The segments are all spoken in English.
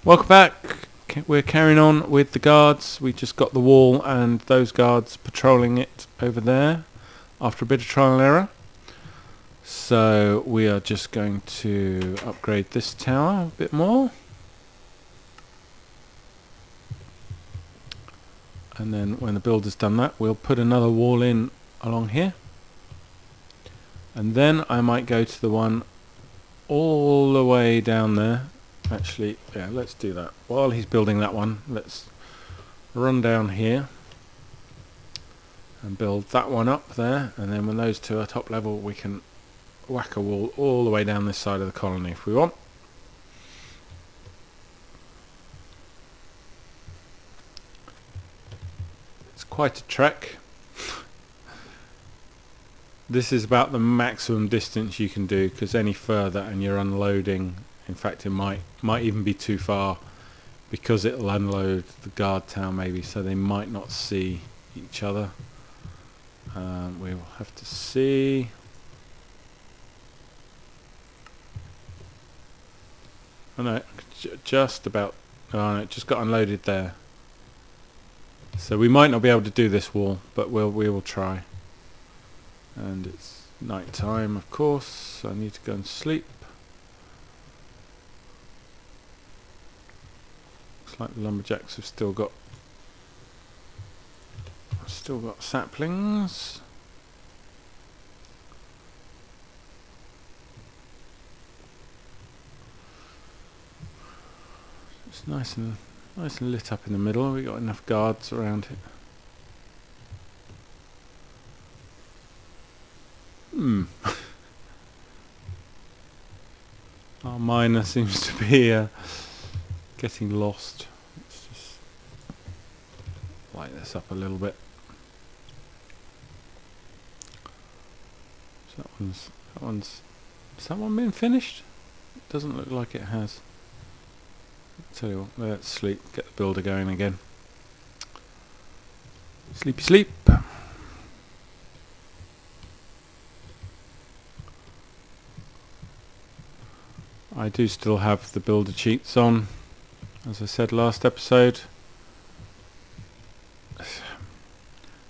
Welcome back. We're carrying on with the guards. We just got the wall and those guards patrolling it over there after a bit of trial and error. So we are just going to upgrade this tower a bit more. And then when the builder's done that, we'll put another wall in along here. And then I might go to the one all the way down there. Actually, yeah, let's do that. While he's building that one, let's run down here and build that one up there. And then when those two are top level, we can whack a wall all the way down this side of the colony if we want. It's quite a trek. This is about the maximum distance you can do, because any further and you're unloading. In fact, it might even be too far, because it'll unload the guard tower maybe, so they might not see each other. We will have to see. Oh no, just about. Oh no, it just got unloaded there. So we might not be able to do this wall, but we will try. And it's night time, of course, so I need to go and sleep. Looks like the lumberjacks have still got saplings. It's nice and lit up in the middle. We got enough guards around it. Our miner seems to be getting lost. Let's just light this up a little bit. So has that one been finished? It doesn't look like it has. I'll tell you what, let's sleep, get the builder going again. Sleepy sleep. I do still have the builder cheats on, as I said last episode.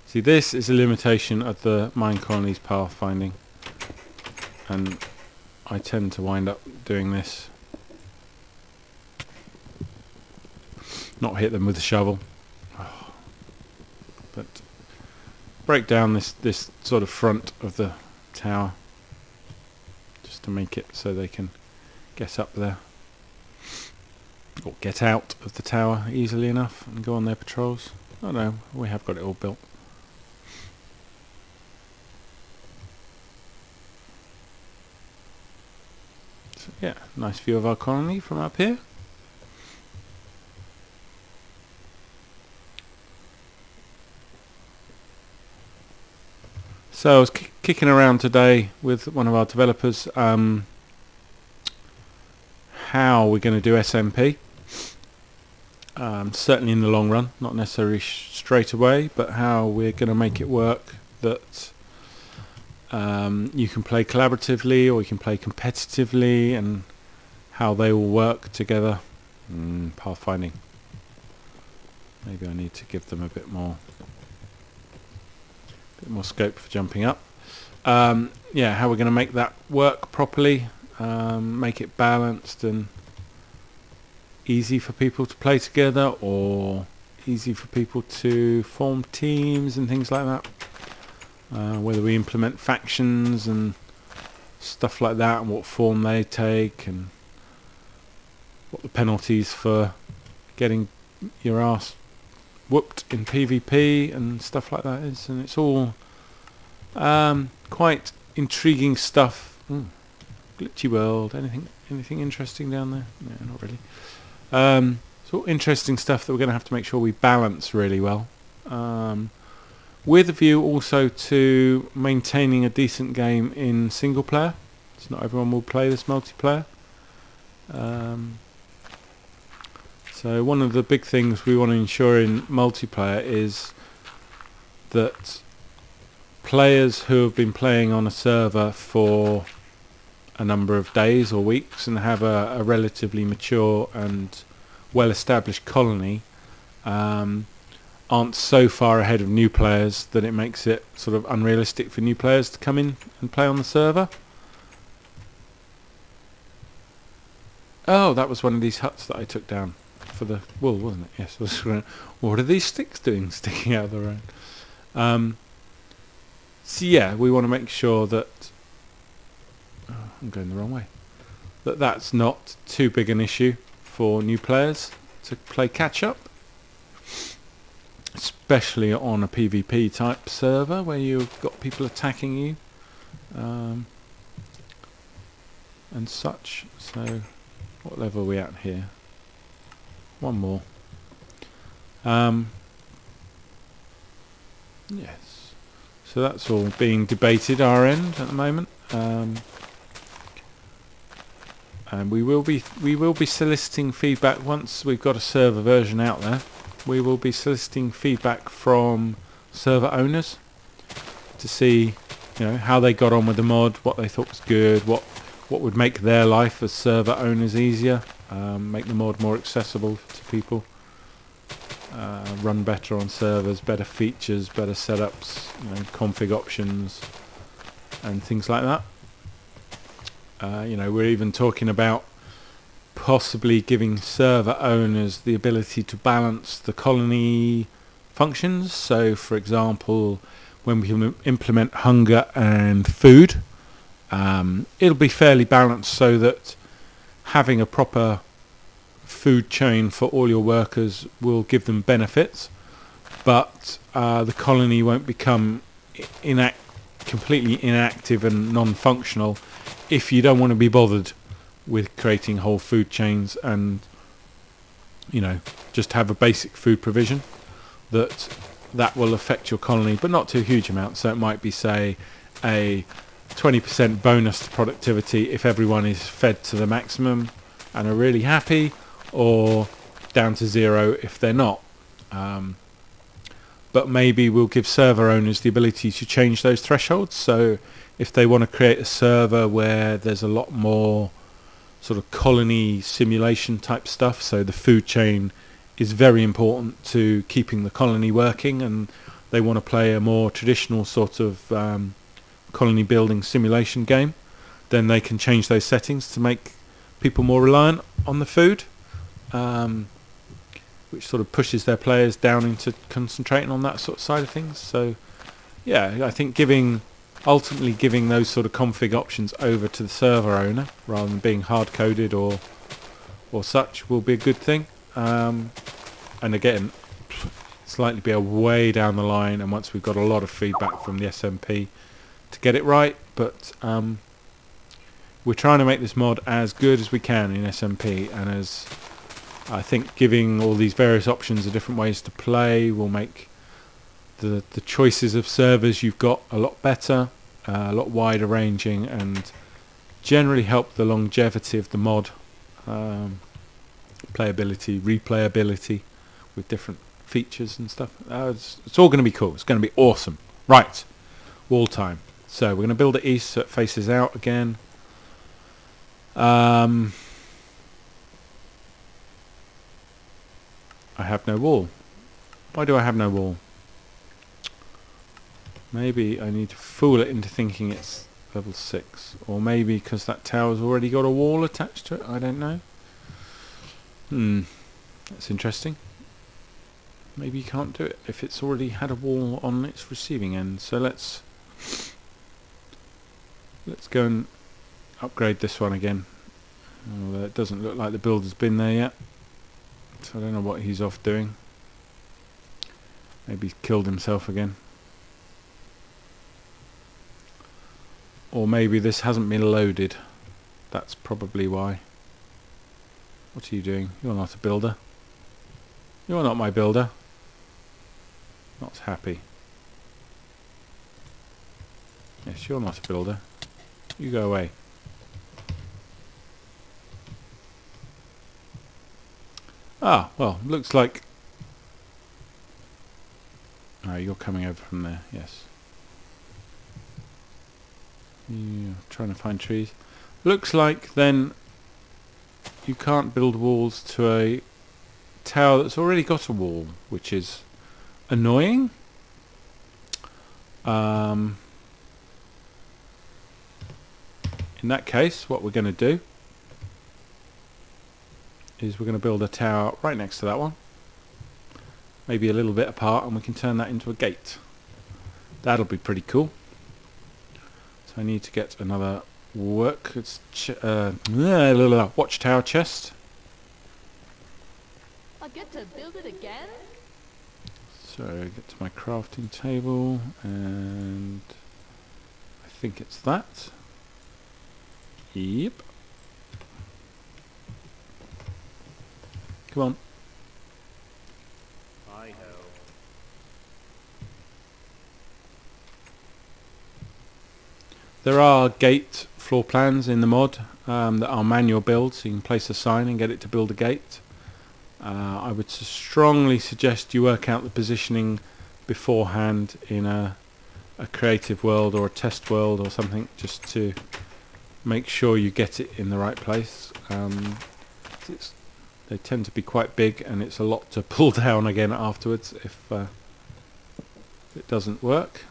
See, this is a limitation of the MineColonies pathfinding, and I tend to wind up doing this. Not hit them with a shovel, but break down this sort of front of the tower, just to make it so they can get up there, or get out of the tower easily enough and go on their patrols. Oh no, we have got it all built. So yeah, nice view of our colony from up here. So I was kicking around today with one of our developers, how we're going to do SMP. Certainly in the long run, not necessarily straight away, but how we're going to make it work that you can play collaboratively or you can play competitively, and how they will work together. Pathfinding. Maybe I need to give them a bit more scope for jumping up. Yeah, how we're going to make that work properly. Make it balanced and easy for people to play together, or easy for people to form teams and things like that. Whether we implement factions and stuff like that, and what form they take, and what the penalties for getting your ass whooped in PvP and stuff like that is. And it's all quite intriguing stuff. Glitchy world. Anything interesting down there? No, not really. It's all interesting stuff that we're going to have to make sure we balance really well, with a view also to maintaining a decent game in single player. So not everyone will play this multiplayer. So one of the big things we want to ensure in multiplayer is that players who have been playing on a server for a number of days or weeks and have a relatively mature and well-established colony aren't so far ahead of new players that it makes it sort of unrealistic for new players to come in and play on the server. Oh, that was one of these huts that I took down for the wool, wasn't it? Yes. What are these sticks doing sticking out of the road? So yeah, we want to make sure that I'm going the wrong way. That's not too big an issue for new players to play catch up, especially on a PvP type server where you've got people attacking you and such. So what level are we at here? One more. Yes. So that's all being debated our end at the moment. And we will be soliciting feedback once we've got a server version out there. We will be soliciting feedback from server owners to see, how they got on with the mod, what they thought was good, what would make their life as server owners easier, make the mod more accessible to people, run better on servers, better features, better setups, config options, and things like that. We're even talking about possibly giving server owners the ability to balance the colony functions. So, for example, when we implement hunger and food, it'll be fairly balanced so that having a proper food chain for all your workers will give them benefits, but the colony won't become completely inactive and non-functional if you don't want to be bothered with creating whole food chains and just have a basic food provision. That will affect your colony, but not to a huge amount. So it might be, say, a 20% bonus to productivity if everyone is fed to the maximum and are really happy, or down to 0 if they're not. But maybe we'll give server owners the ability to change those thresholds. So if they want to create a server where there's a lot more sort of colony simulation type stuff, so the food chain is very important to keeping the colony working, and they want to play a more traditional sort of colony building simulation game, then they can change those settings to make people more reliant on the food, which sort of pushes their players down into concentrating on that sort of side of things. So yeah, I think ultimately giving those sort of config options over to the server owner rather than being hard-coded or such will be a good thing. And again, it's likely to be a way down the line, and once we've got a lot of feedback from the SMP to get it right, but we're trying to make this mod as good as we can in SMP, and as I think giving all these various options of different ways to play will make the choices of servers you've got a lot better, a lot wider ranging, and generally help the longevity of the mod, playability, replayability with different features and stuff. It's all going to be cool. It's going to be awesome. Right, wall time. So we're going to build it east so it faces out again. I have no wall. Why do I have no wall? Maybe I need to fool it into thinking it's level 6, or maybe because that tower's already got a wall attached to it. I don't know. That's interesting. Maybe you can't do it if it's already had a wall on its receiving end. So let's go and upgrade this one again. Although it doesn't look like the builder's been there yet, so I don't know what he's off doing. Maybe he's killed himself again. Or maybe this hasn't been loaded. That's probably why. What are you doing? You're not a builder. You're not my builder. Not happy. Yes, you're not a builder. You go away. Ah, well, looks like... Oh, you're coming over from there, yes. Yeah, trying to find trees. Looks like then you can't build walls to a tower that's already got a wall, which is annoying. In that case, what we're going to do is we're going to build a tower right next to that one, maybe a little bit apart, and we can turn that into a gate. That'll be pretty cool. So I need to get another watchtower chest. I get to build it again? So get to my crafting table, and I think it's that. Yep. Come on. There are gate floor plans in the mod that are manual builds, so you can place a sign and get it to build a gate. I would strongly suggest you work out the positioning beforehand in a creative world or a test world or something, just to make sure you get it in the right place. They tend to be quite big, and it's a lot to pull down again afterwards if it doesn't work.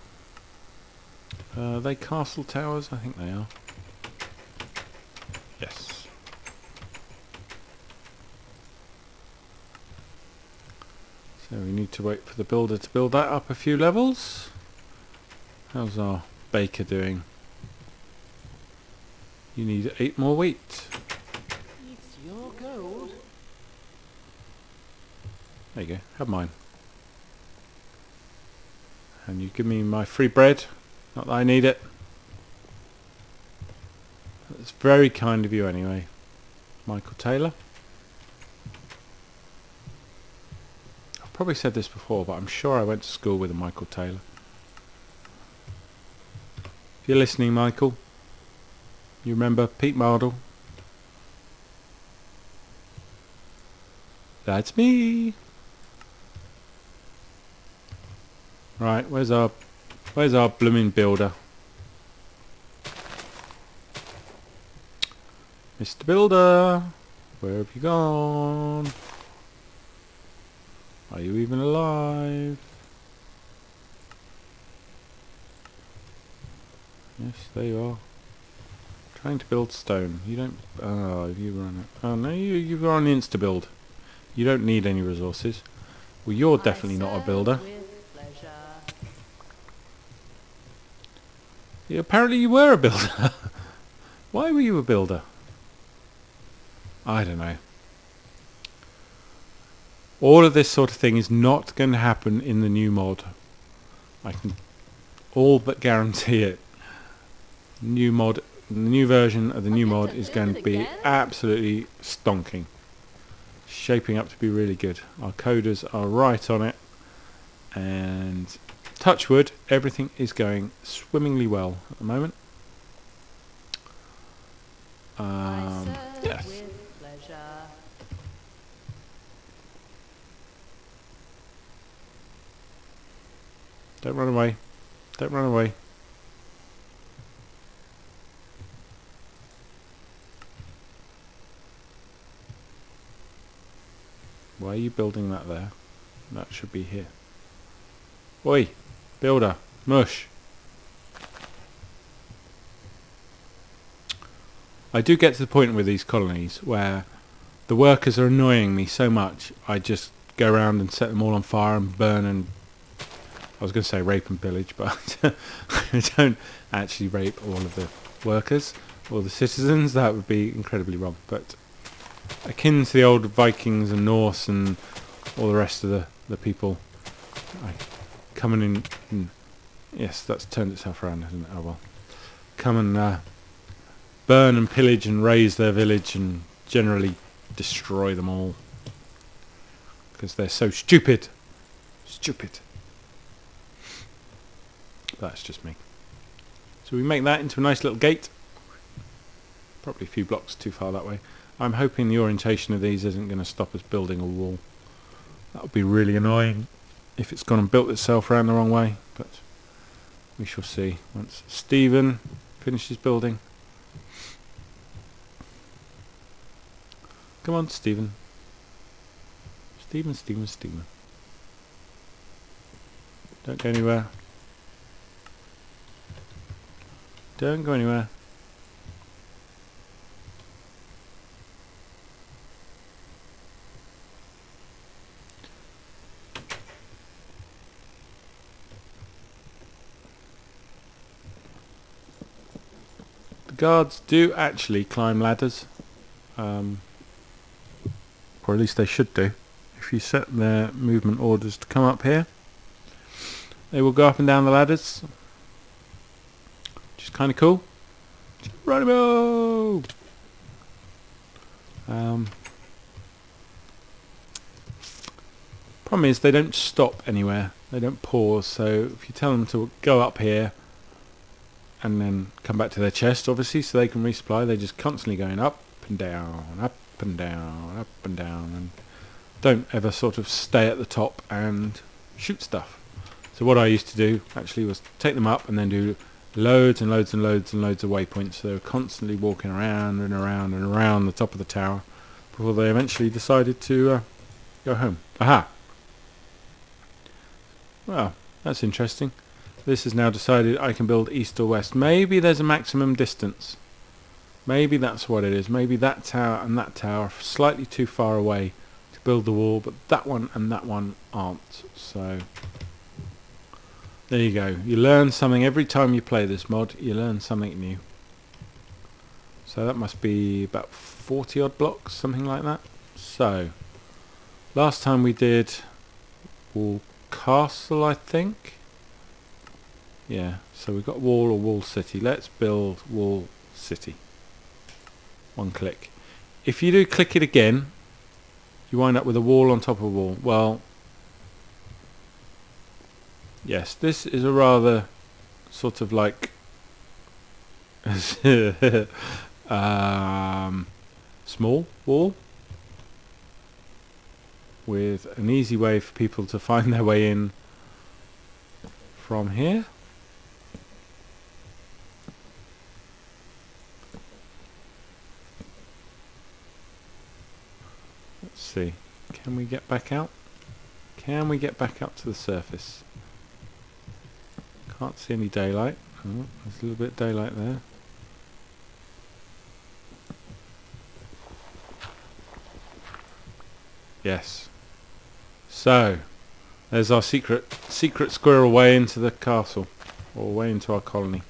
Are they castle towers? I think they are. Yes. So we need to wait for the builder to build that up a few levels. How's our baker doing? You need 8 more wheat. It's your gold. There you go, have mine. And you give me my free bread. Not that I need it. That's very kind of you anyway, Michael Taylor. I've probably said this before, but I'm sure I went to school with a Michael Taylor. If you're listening, Michael, you remember Pete Mardle? That's me. Right, where's our blooming builder? Mr. Builder, where have you gone? Are you even alive? Yes, there you are. Trying to build stone. You don't. Oh, you run it. Oh no, you're on insta build. You don't need any resources. Well, you're definitely not a builder. Yeah, apparently you were a builder. Why were you a builder? I don't know. All of this sort of thing is not going to happen in the new mod. I can all but guarantee it. The new version of the new mod is going to be absolutely stonking. Shaping up to be really good. Our coders are right on it, and touch wood, everything is going swimmingly well at the moment. Yes. Don't run away. Don't run away. Why are you building that there? That should be here. Oi! Builder! Mush! I do get to the point with these colonies where the workers are annoying me so much, I just go around and set them all on fire and burn and... I was going to say rape and pillage, but I don't actually rape all of the workers or the citizens. That would be incredibly wrong. But akin to the old Vikings and Norse and all the rest of the people, coming in and, yes, that's turned itself around, hasn't it? Oh well. Come and burn and pillage and raze their village and generally destroy them all because they're so stupid. Stupid. That's just me. So we make that into a nice little gate. Probably a few blocks too far that way. I'm hoping the orientation of these isn't going to stop us building a wall. That would be really annoying if it's gone and built itself around the wrong way, but we shall see once Stephen finishes building. Come on, Stephen. Steamer, steamer, steamer. Don't go anywhere. Don't go anywhere. The guards do actually climb ladders. Or at least they should do. If you set their movement orders to come up here, they will go up and down the ladders, which is kind of cool. Geronimo! Problem is they don't stop anywhere. They don't pause. So if you tell them to go up here and then come back to their chest, obviously, so they can resupply, they're just constantly going up and down, up and down, up and down, and don't ever sort of stay at the top and shoot stuff. So what I used to do actually was take them up and then do loads and loads and loads and loads of waypoints. So they were constantly walking around and around and around the top of the tower before they eventually decided to go home. Aha! Well, that's interesting. This has now decided I can build east or west. Maybe there's a maximum distance. Maybe that's what it is. Maybe that tower and that tower are slightly too far away to build the wall, but that one and that one aren't. So there you go. You learn something every time you play this mod. You learn something new. So that must be about 40 odd blocks, something like that. So last time we did wall castle, I think. Yeah, so we've got wall or wall city. Let's build wall city. One click. If you do click it again, you wind up with a wall on top of a wall. Well, yes, this is a rather sort of like small wall with an easy way for people to find their way in from here. Let's see, can we get back out? Can we get back up to the surface? Can't see any daylight. Oh, there's a little bit of daylight there. Yes. So there's our secret squirrel way into the castle, or way into our colony.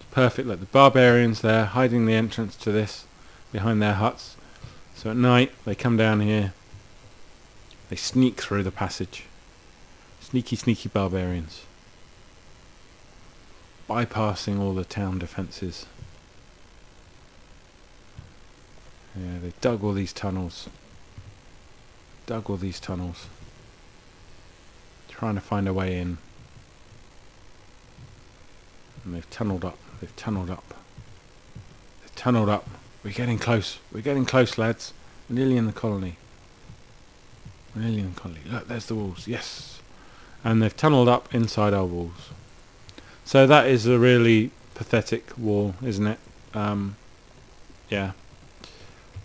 It's perfect. Like the barbarians there hiding the entrance to this behind their huts. So at night they come down here. They sneak through the passage. Sneaky, sneaky barbarians. Bypassing all the town defences. Yeah, they dug all these tunnels. Trying to find a way in. And they've tunnelled up. We're getting close, lads. We're nearly in the colony. Look, there's the walls. Yes. And they've tunnelled up inside our walls. So that is a really pathetic wall, isn't it? Yeah.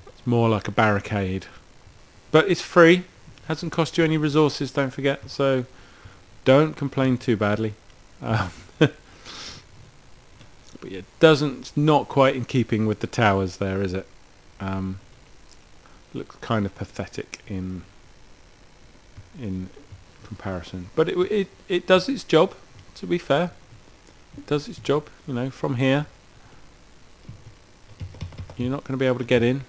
It's more like a barricade. But it's free. Hasn't cost you any resources, don't forget. So don't complain too badly. But yeah, it's not quite in keeping with the towers there, is it? Looks kind of pathetic in comparison. But it does its job, to be fair. It does its job, you know, from here. You're not going to be able to get in.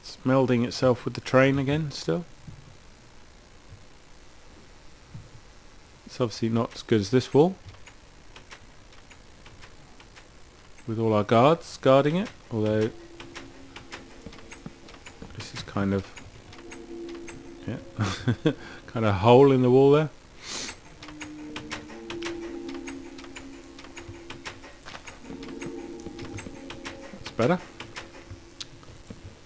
It's melding itself with the train again still. It's obviously not as good as this wall, with all our guards guarding it, although this is kind of, yeah, kind of a hole in the wall there. That's better.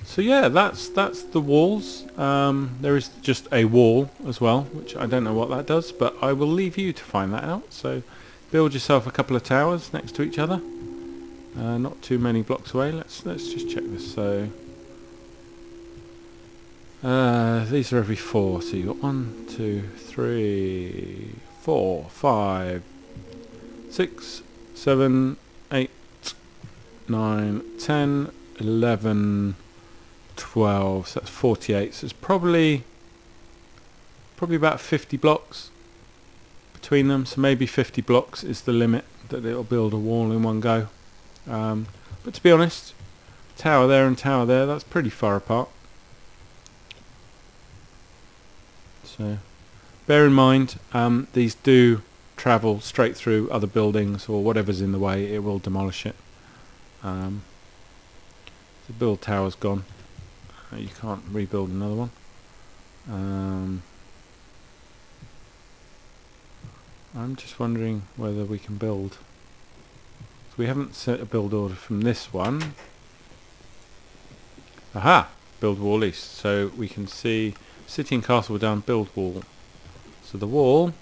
So yeah, that's the walls. There is just a wall as well, which I don't know what that does, but I will leave you to find that out. So build yourself a couple of towers next to each other. Not too many blocks away. Let's just check this. So these are every 4. So you've got 1, 2, 3, 4, 5, 6, 7, 8, 9, 10, 11, 12. So that's 48. So it's probably about 50 blocks between them. So maybe 50 blocks is the limit that it'll build a wall in one go. But to be honest, tower there and tower there, that's pretty far apart. So bear in mind, these do travel straight through other buildings, or whatever's in the way, it will demolish it. The build tower's gone. You can't rebuild another one. I'm just wondering whether we can build. So we haven't set a build order from this one. Aha! Build wall east. So we can see city and castle were done, build wall. So the wall.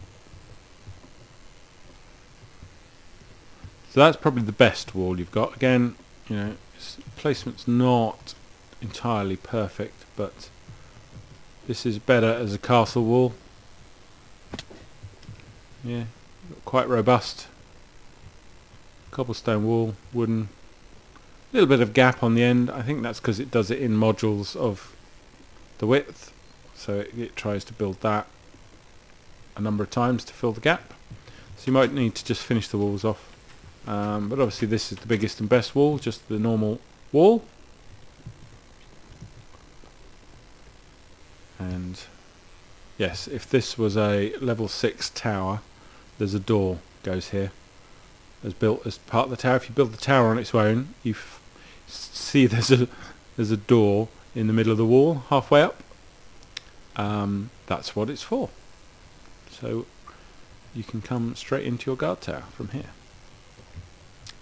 So that's probably the best wall you've got. Again, you know, placement's not entirely perfect, but this is better as a castle wall. Yeah, quite robust. Cobblestone wall, wooden. A little bit of gap on the end. I think that's because it does it in modules of the width. So it tries to build that a number of times to fill the gap. So you might need to just finish the walls off. But obviously this is the biggest and best wall, just the normal wall. And yes, if this was a level 6 tower, there's a door goes here, as built as part of the tower. If you build the tower on its own, you see there's a door in the middle of the wall, halfway up. That's what it's for. So you can come straight into your guard tower from here.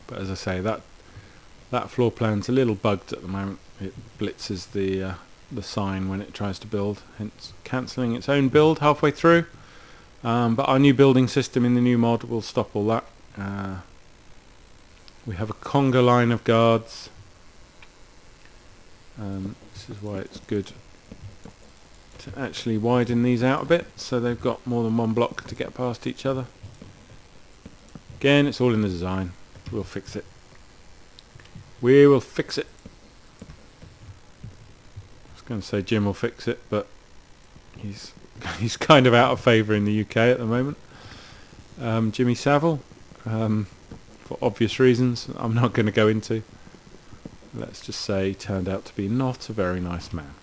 But as I say, that floor plan's a little bugged at the moment. It blitzes the sign when it tries to build, hence cancelling its own build halfway through. But our new building system in the new mod will stop all that. We have a conga line of guards. This is why it's good to actually widen these out a bit, so they've got more than one block to get past each other. Again, it's all in the design. We'll fix it. We will fix it. I was going to say Jim will fix it, but he's kind of out of favour in the UK at the moment. Jimmy Savile, for obvious reasons I'm not going to go into. Let's just say turned out to be not a very nice man.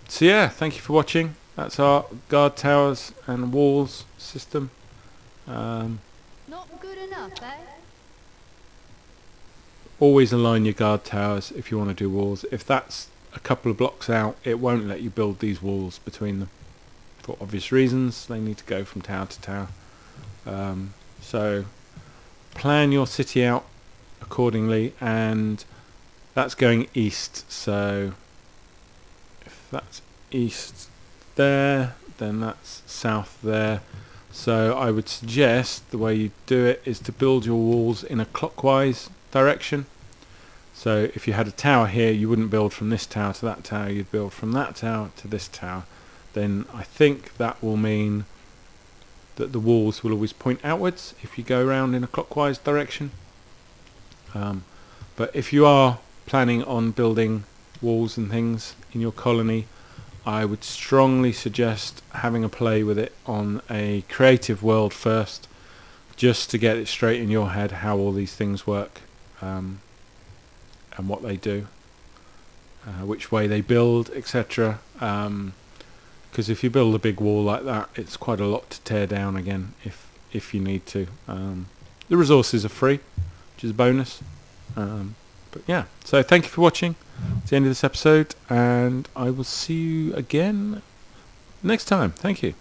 So yeah, thank you for watching. That's our guard towers and walls system. Not good enough, eh? Always align your guard towers if you want to do walls. If that's a couple of blocks out, it won't let you build these walls between them. For obvious reasons, they need to go from tower to tower. So plan your city out accordingly, and that's going east. So if that's east there, then that's south there. So I would suggest the way you do it is to build your walls in a clockwise direction. So if you had a tower here, you wouldn't build from this tower to that tower, you'd build from that tower to this tower. Then I think that will mean that the walls will always point outwards if you go around in a clockwise direction. But if you are planning on building walls and things in your colony, I would strongly suggest having a play with it on a creative world first, just to get it straight in your head how all these things work, and what they do, which way they build, etc. Because if you build a big wall like that, it's quite a lot to tear down again if you need to. The resources are free, which is a bonus. But yeah, so thank you for watching. It's the end of this episode, and I will see you again next time. Thank you.